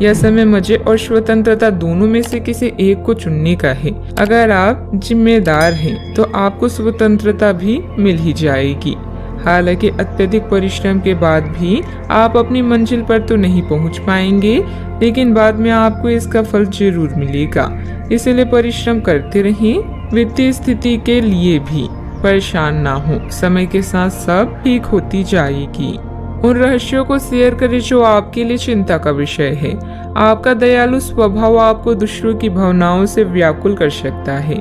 यह समय मजे और स्वतंत्रता दोनों में से किसी एक को चुनने का है। अगर आप जिम्मेदार हैं तो आपको स्वतंत्रता भी मिल ही जाएगी। हालांकि अत्यधिक परिश्रम के बाद भी आप अपनी मंजिल पर तो नहीं पहुंच पाएंगे, लेकिन बाद में आपको इसका फल जरूर मिलेगा। इसलिए परिश्रम करते रहें। वित्तीय स्थिति के लिए भी परेशान ना हो, समय के साथ सब ठीक होती जाएगी। उन रहस्यों को शेयर करें जो आपके लिए चिंता का विषय है। आपका दयालु स्वभाव आपको दूसरों की भावनाओं से व्याकुल कर सकता है।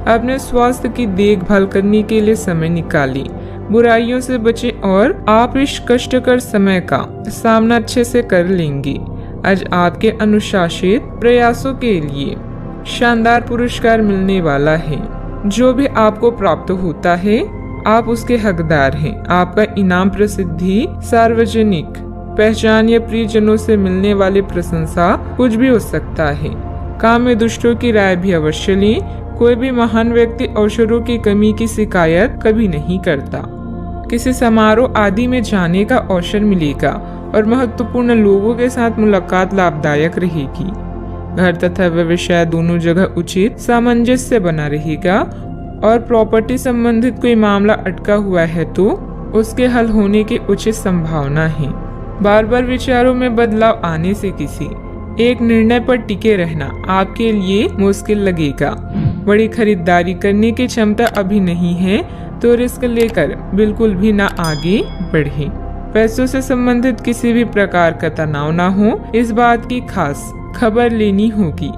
अपने स्वास्थ्य की देखभाल करने के लिए समय निकालें। बुराइयों से बचें और आप इस कष्टकर समय का सामना अच्छे से कर लेंगे। आज आपके अनुशासित प्रयासों के लिए शानदार पुरस्कार मिलने वाला है। जो भी आपको प्राप्त होता है आप उसके हकदार हैं। आपका इनाम प्रसिद्धि, सार्वजनिक पहचान या प्रियजनों से मिलने वाली प्रशंसा कुछ भी हो सकता है। काम में दूसरों की राय भी अवश्य लें। कोई भी महान व्यक्ति अवसरों की कमी की शिकायत कभी नहीं करता। किसी समारोह आदि में जाने का अवसर मिलेगा और महत्वपूर्ण लोगों के साथ मुलाकात लाभदायक रहेगी। घर तथा व्यवसाय दोनों जगह उचित सामंजस्य बना रहेगा और प्रॉपर्टी संबंधित कोई मामला अटका हुआ है तो उसके हल होने की उचित संभावना है। बार बार विचारों में बदलाव आने से किसी एक निर्णय पर टिके रहना आपके लिए मुश्किल लगेगा। बड़ी खरीदारी करने की क्षमता अभी नहीं है तो रिस्क लेकर बिल्कुल भी ना आगे बढ़े। पैसों से संबंधित किसी भी प्रकार का तनाव ना हो, इस बात की खास खबर लेनी होगी।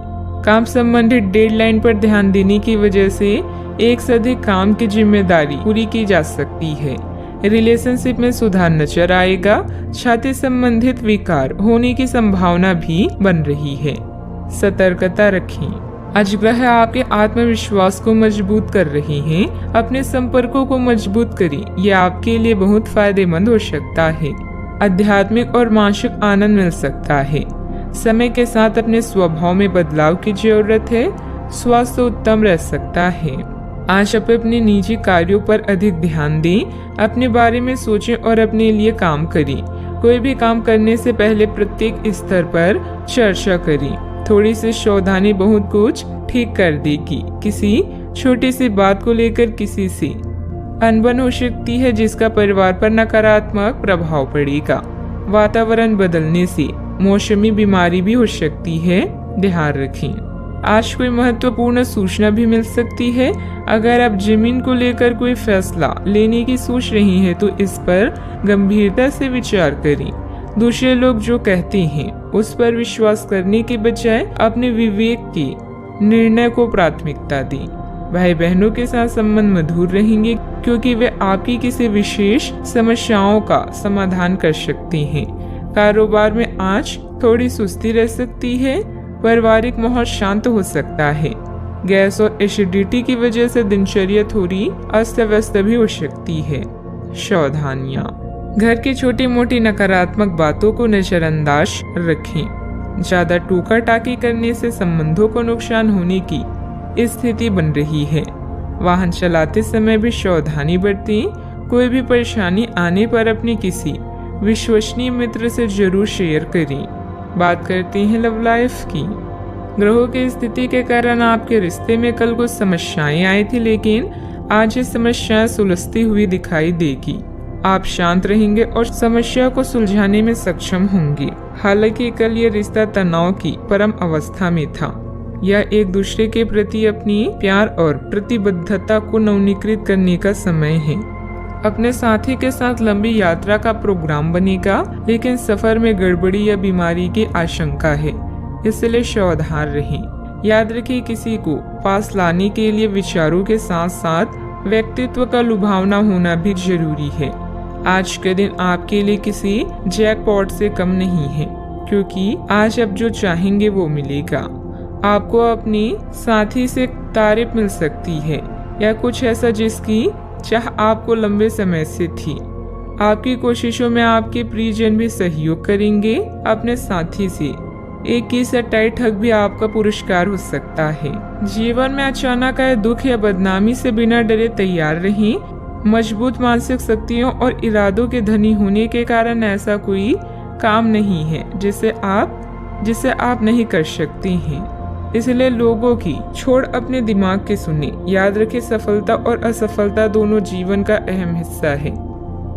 काम संबंधित डेडलाइन पर ध्यान देने की वजह से एक से अधिक काम की जिम्मेदारी पूरी की जा सकती है। रिलेशनशिप में सुधार नजर आएगा। छाती संबंधित विकार होने की संभावना भी बन रही है। सतर्कता रखें। आज ग्रह आपके आत्मविश्वास को मजबूत कर रहे हैं। अपने संपर्कों को मजबूत करें, यह आपके लिए बहुत फायदेमंद हो सकता है। आध्यात्मिक और मानसिक आनंद मिल सकता है। समय के साथ अपने स्वभाव में बदलाव की जरूरत है। स्वास्थ्य उत्तम रह सकता है। आज आप अपने निजी कार्यों पर अधिक ध्यान दें। अपने बारे में सोचें और अपने लिए काम करें। कोई भी काम करने से पहले प्रत्येक स्तर पर चर्चा करें। थोड़ी सी सावधानी बहुत कुछ ठीक कर देगी। किसी छोटी सी बात को लेकर किसी से अनबन हो सकती है जिसका परिवार पर नकारात्मक प्रभाव पड़ेगा। वातावरण बदलने से मौसमी बीमारी भी हो सकती है, ध्यान रखें। आज कोई महत्वपूर्ण सूचना भी मिल सकती है। अगर आप जमीन को लेकर कोई फैसला लेने की सोच रही हैं तो इस पर गंभीरता से विचार करें। दूसरे लोग जो कहते हैं उस पर विश्वास करने के बजाय अपने विवेक के निर्णय को प्राथमिकता दें। भाई बहनों के साथ संबंध मधुर रहेंगे क्योंकि वे आपकी किसी विशेष समस्याओं का समाधान कर सकते हैं। कारोबार में आज थोड़ी सुस्ती रह सकती है। पारिवारिक माहौल शांत हो सकता है। गैस और एसिडिटी की वजह से दिनचर्या थोड़ी अस्त व्यस्त भी हो सकती है। सावधानियां। घर की छोटी मोटी नकारात्मक बातों को नजरअंदाज रखें। ज्यादा टोका टाकी करने से संबंधों को नुकसान होने की स्थिति बन रही है। वाहन चलाते समय भी सावधानी बरतें। कोई भी परेशानी आने पर अपने किसी विश्वसनीय मित्र से जरूर शेयर करें। बात करते हैं लव लाइफ की। ग्रहों की स्थिति के कारण आपके रिश्ते में कल कुछ समस्याएं आई थी, लेकिन आज ये समस्याएं सुलझती हुई दिखाई देगी। आप शांत रहेंगे और समस्या को सुलझाने में सक्षम होंगे। हालांकि कल ये रिश्ता तनाव की परम अवस्था में था। यह एक दूसरे के प्रति अपनी प्यार और प्रतिबद्धता को नवीनीकृत करने का समय है। अपने साथी के साथ लंबी यात्रा का प्रोग्राम बनेगा, लेकिन सफर में गड़बड़ी या बीमारी की आशंका है, इसलिए सावधान रहें। याद रखिए, किसी को पास लाने के लिए विचारों के साथ साथ व्यक्तित्व का लुभावना होना भी जरूरी है। आज के दिन आपके लिए किसी जैकपॉट से कम नहीं है, क्योंकि आज आप जो चाहेंगे वो मिलेगा। आपको अपनी साथी से तारीफ मिल सकती है या कुछ ऐसा जिसकी चाह आपको लंबे समय से थी। आपकी कोशिशों में आपके प्रियजन भी सहयोग करेंगे। अपने साथी से एक ही से टाइट हक भी आपका पुरस्कार हो सकता है। जीवन में अचानक आए दुख या बदनामी से बिना डरे तैयार रहें। मजबूत मानसिक शक्तियों और इरादों के धनी होने के कारण ऐसा कोई काम नहीं है जिसे आप जिसे आप नहीं कर सकती हैं। इसलिए लोगों की छोड़ अपने दिमाग की सुने। याद रखें, सफलता और असफलता दोनों जीवन का अहम हिस्सा है।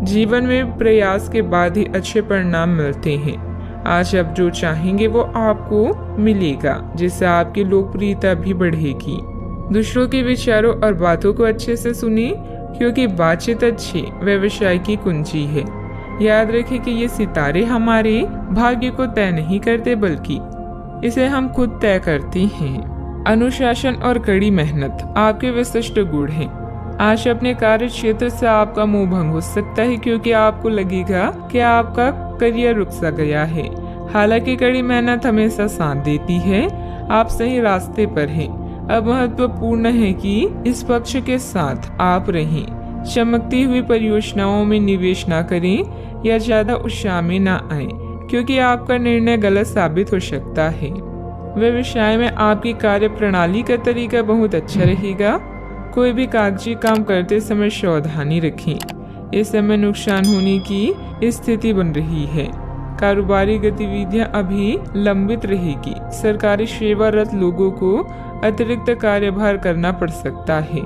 जीवन में प्रयास के बाद ही अच्छे परिणाम मिलते हैं। आज आप जो चाहेंगे वो आपको मिलेगा, जिससे आपकी लोकप्रियता भी बढ़ेगी। दूसरों के विचारों और बातों को अच्छे से सुनिए, क्योंकि बातचीत अच्छे व्यवसाय की कुंजी है। याद रखें कि ये सितारे हमारे भाग्य को तय नहीं करते, बल्कि इसे हम खुद तय करते हैं। अनुशासन और कड़ी मेहनत आपके विशिष्ट गुण हैं। आज अपने कार्य क्षेत्र से आपका मोह भंग हो सकता है, क्योंकि आपको लगेगा कि आपका करियर रुक सा गया है। हालांकि कड़ी मेहनत हमेशा साथ देती है। आप सही रास्ते पर हैं। अब महत्वपूर्ण है कि इस पक्ष के साथ आप रहें। चमकती हुई परियोजनाओं में निवेश न करें या ज्यादा उत्साह में न आए, क्योंकि आपका निर्णय गलत साबित हो सकता है। व्यवसाय में आपकी कार्य प्रणाली का तरीका बहुत अच्छा रहेगा। कोई भी कागजी काम करते समय सावधानी रखें। इस समय नुकसान होने की स्थिति बन रही है। कारोबारी गतिविधियां अभी लंबित रहेगी। सरकारी सेवारत लोगों को अतिरिक्त कार्यभार करना पड़ सकता है।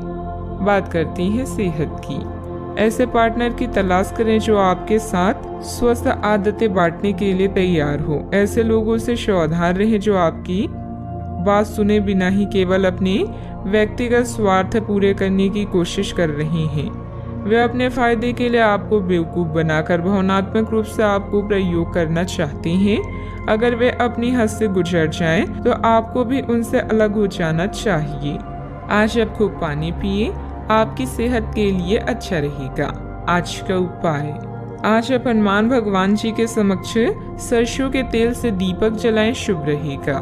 बात करती हैं सेहत की। ऐसे पार्टनर की तलाश करें जो आपके साथ स्वस्थ आदतें बांटने के लिए तैयार हो। ऐसे लोगों से सावधान रहें जो आपकी बात सुने बिना ही केवल अपने व्यक्तिगत स्वार्थ पूरे करने की कोशिश कर रहे हैं। वे अपने फायदे के लिए आपको बेवकूफ बनाकर भावनात्मक रूप से आपको प्रयोग करना चाहते हैं। अगर वे अपनी हद से गुजर जाएं, तो आपको भी उनसे अलग हो जाना चाहिए। आज आप खूब पानी पिए, आपकी सेहत के लिए अच्छा रहेगा। आज का उपाय, आज आप हनुमान भगवान जी के समक्ष सरसों के तेल से दीपक जलाएं, शुभ रहेगा।